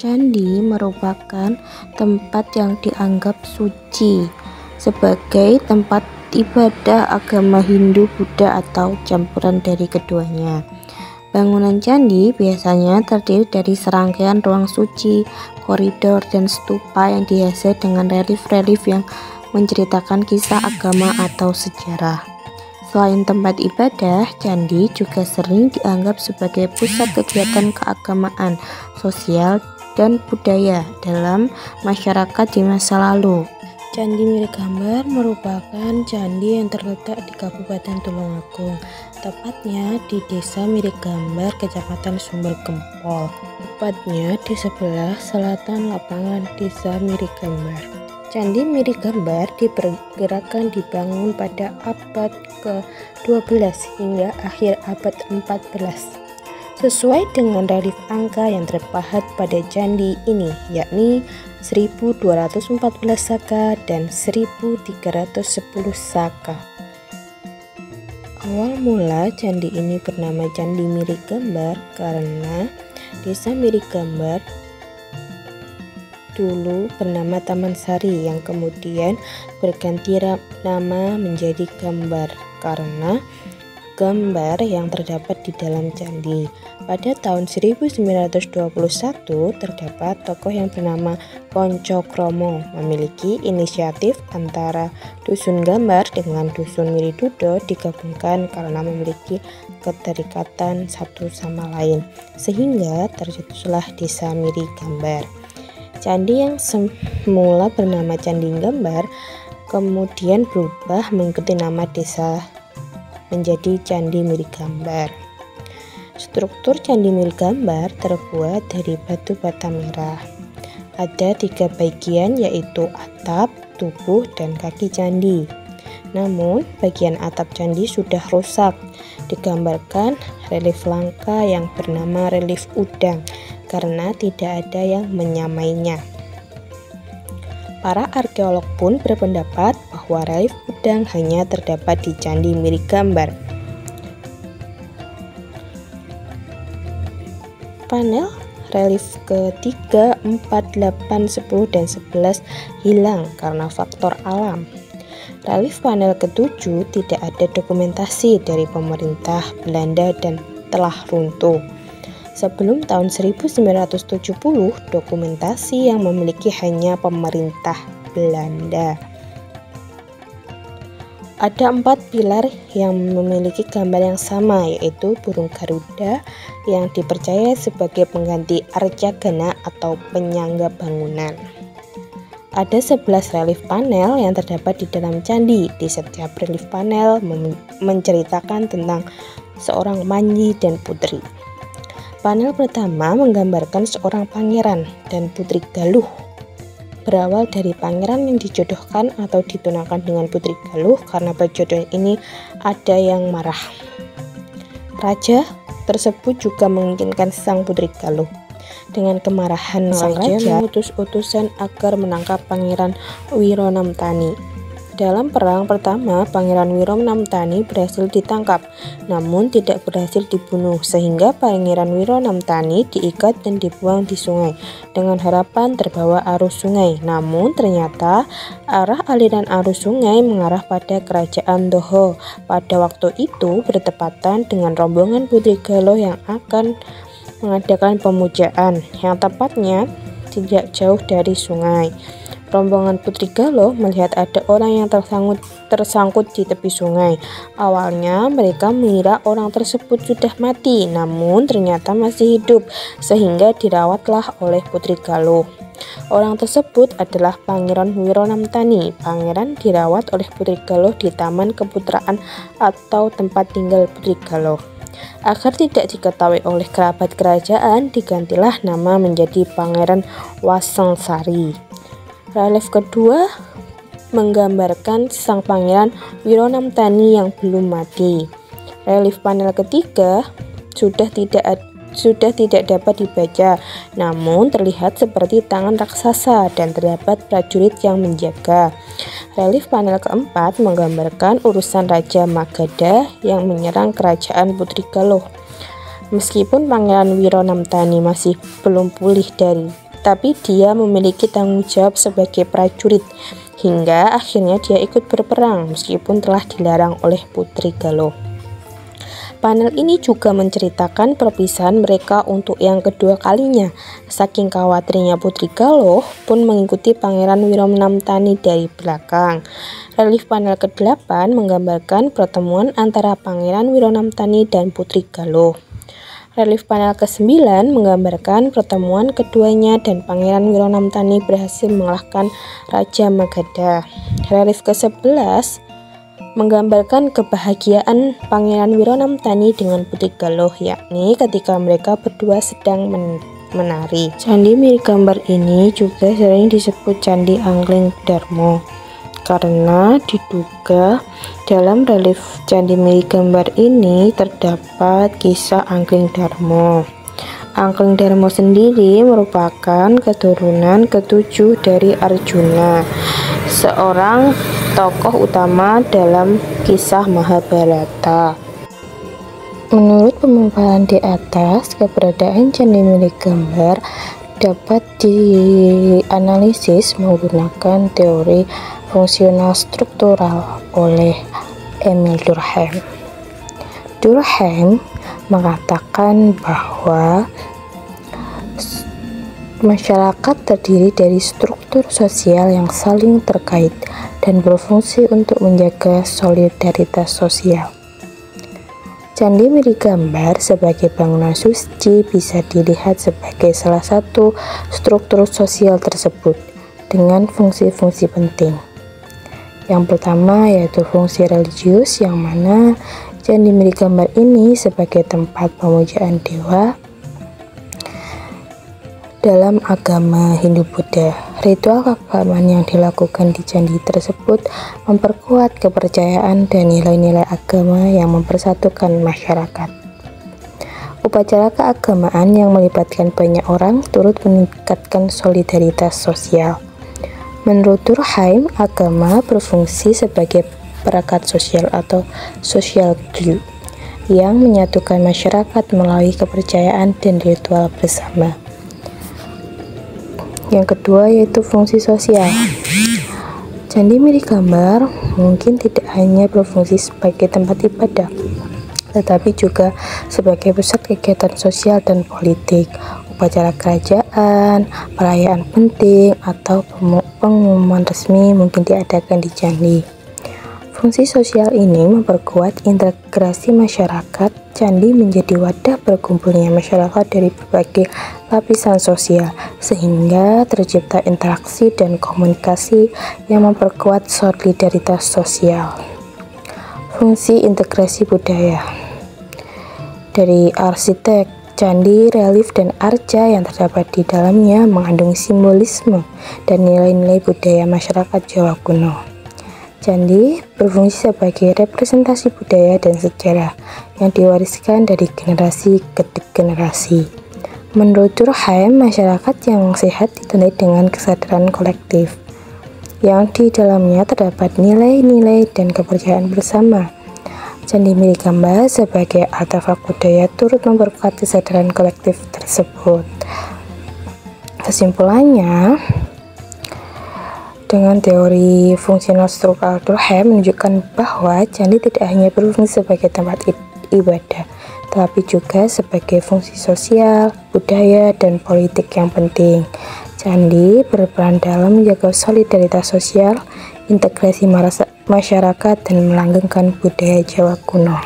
Candi merupakan tempat yang dianggap suci sebagai tempat ibadah agama Hindu, Buddha, atau campuran dari keduanya. Bangunan candi biasanya terdiri dari serangkaian ruang suci, koridor, dan stupa yang dihiasi dengan relief-relief yang menceritakan kisah agama atau sejarah. Selain tempat ibadah, candi juga sering dianggap sebagai pusat kegiatan keagamaan, sosial, dan budaya dalam masyarakat di masa lalu. Candi Mirigambar merupakan candi yang terletak di Kabupaten Tulungagung, tepatnya di Desa Mirigambar, Kecamatan Sumber Gempol, tepatnya di sebelah selatan lapangan Desa Mirigambar. Candi Mirigambar diperkirakan dibangun pada abad ke-12 hingga akhir abad 14. Sesuai dengan relief angka yang terpahat pada candi ini, yakni 1214 saka dan 1310 saka. Awal mula candi ini bernama Candi Mirigambar karena Desa Mirigambar dulu bernama Taman Sari yang kemudian berganti nama menjadi Gambar karena gambar yang terdapat di dalam candi. Pada tahun 1921 terdapat tokoh yang bernama Poncokromo memiliki inisiatif antara Dusun Gambar dengan Dusun Miridudo digabungkan karena memiliki keterikatan satu sama lain, sehingga tercetuslah Desa Mirigambar. Candi yang semula bernama Candi Gambar kemudian berubah mengikuti nama desa menjadi Candi Mirigambar. Struktur Candi Mirigambar terbuat dari batu bata merah. Ada 3 bagian, yaitu atap, tubuh, dan kaki candi. Namun bagian atap candi sudah rusak. Digambarkan relief langka yang bernama relief udang karena tidak ada yang menyamainya. Para arkeolog pun berpendapat bahwa relief udang hanya terdapat di Candi Mirigambar. Panel relief ke-3, 4, 8, 10, dan 11 hilang karena faktor alam. Relief panel ke-7 tidak ada dokumentasi dari pemerintah Belanda dan telah runtuh. Sebelum tahun 1970, dokumentasi yang memiliki hanya pemerintah Belanda. Ada 4 pilar yang memiliki gambar yang sama, yaitu burung Garuda yang dipercaya sebagai pengganti Arjagana atau penyangga bangunan. Ada 11 relief panel yang terdapat di dalam candi. Di setiap relief panel menceritakan tentang seorang Manji dan putri. Panel pertama menggambarkan seorang pangeran dan putri Galuh. Berawal dari pangeran yang dijodohkan atau ditunangkan dengan putri Galuh karena perjodohan ini ada yang marah. Raja tersebut juga menginginkan sang putri Galuh. Dengan kemarahan sang raja mengutus utusan agar menangkap Pangeran Wironamtani. Dalam perang pertama, Pangeran Wironamtani berhasil ditangkap, namun tidak berhasil dibunuh, sehingga Pangeran Wironamtani diikat dan dibuang di sungai dengan harapan terbawa arus sungai. Namun ternyata arah aliran arus sungai mengarah pada kerajaan Toho. Pada waktu itu bertepatan dengan rombongan Putri Galuh yang akan mengadakan pemujaan yang tepatnya tidak jauh dari sungai. Rombongan Putri Galuh melihat ada orang yang tersangkut di tepi sungai. Awalnya mereka mengira orang tersebut sudah mati, namun ternyata masih hidup, sehingga dirawatlah oleh Putri Galuh. Orang tersebut adalah Pangeran Wironamtani. Pangeran dirawat oleh Putri Galuh di Taman Keputraan atau tempat tinggal Putri Galuh. Agar tidak diketahui oleh kerabat kerajaan, digantilah nama menjadi Pangeran Wasengsari. Relief kedua menggambarkan sang Pangeran Wironamtani yang belum mati. Relief panel ketiga sudah tidak dapat dibaca, namun terlihat seperti tangan raksasa dan terdapat prajurit yang menjaga. Relief panel keempat menggambarkan urusan Raja Magadha yang menyerang kerajaan Putri Galuh. Meskipun Pangeran Wironamtani masih belum pulih dari tetapi dia memiliki tanggung jawab sebagai prajurit, hingga akhirnya dia ikut berperang meskipun telah dilarang oleh Putri Galuh. Panel ini juga menceritakan perpisahan mereka untuk yang kedua kalinya. Saking khawatirnya Putri Galuh pun mengikuti Pangeran Wiranamtani dari belakang. Relief panel ke-8 menggambarkan pertemuan antara Pangeran Wiranamtani dan Putri Galuh. Relief panel ke-9 menggambarkan pertemuan keduanya dan Pangeran Wiranamtani berhasil mengalahkan Raja Magadha. Relief ke-11 menggambarkan kebahagiaan Pangeran Wiranamtani dengan Putri Galuh, yakni ketika mereka berdua sedang menari. Candi mirip gambar ini juga sering disebut Candi Angling Darmo karena diduga dalam relief candi mirip gambar ini terdapat kisah Angling Darmo. Angling Darmo sendiri merupakan keturunan ke-7 dari Arjuna, seorang tokoh utama dalam kisah Mahabharata. Menurut pemaparan di atas, keberadaan candi milik gambar dapat dianalisis menggunakan teori fungsional struktural oleh Emil Durkheim. Durkheim mengatakan bahwa masyarakat terdiri dari struktur sosial yang saling terkait dan berfungsi untuk menjaga solidaritas sosial. Candi mirip gambar sebagai bangunan suci bisa dilihat sebagai salah satu struktur sosial tersebut dengan fungsi-fungsi penting. Yang pertama yaitu fungsi religius, yang mana candi mirip gambar ini sebagai tempat pemujaan dewa dalam agama Hindu-Buddha. Ritual keagamaan yang dilakukan di candi tersebut memperkuat kepercayaan dan nilai-nilai agama yang mempersatukan masyarakat. Upacara keagamaan yang melibatkan banyak orang turut meningkatkan solidaritas sosial. Menurut Durkheim, agama berfungsi sebagai perekat sosial atau social glue yang menyatukan masyarakat melalui kepercayaan dan ritual bersama. Yang kedua yaitu fungsi sosial. Candi mirip gambar mungkin tidak hanya berfungsi sebagai tempat ibadah, tetapi juga sebagai pusat kegiatan sosial dan politik, upacara kerajaan, perayaan penting, atau pengumuman resmi mungkin diadakan di candi. Fungsi sosial ini memperkuat integrasi masyarakat. Candi menjadi wadah berkumpulnya masyarakat dari berbagai lapisan sosial, sehingga tercipta interaksi dan komunikasi yang memperkuat solidaritas sosial. Fungsi integrasi budaya. Dari arsitek, candi, relief, dan arca yang terdapat di dalamnya mengandung simbolisme dan nilai-nilai budaya masyarakat Jawa kuno. Candi berfungsi sebagai representasi budaya dan sejarah yang diwariskan dari generasi ke generasi. Menurut Durkheim, masyarakat yang sehat ditandai dengan kesadaran kolektif, yang di dalamnya terdapat nilai-nilai dan kepercayaan bersama. Candi mirip gambar sebagai artefak budaya turut memperkuat kesadaran kolektif tersebut. Kesimpulannya, dengan teori fungsional struktural, Durkheim menunjukkan bahwa candi tidak hanya berfungsi sebagai tempat ibadah, tetapi juga sebagai fungsi sosial, budaya, dan politik yang penting. Candi berperan dalam menjaga solidaritas sosial, integrasi masyarakat, dan melanggengkan budaya Jawa kuno.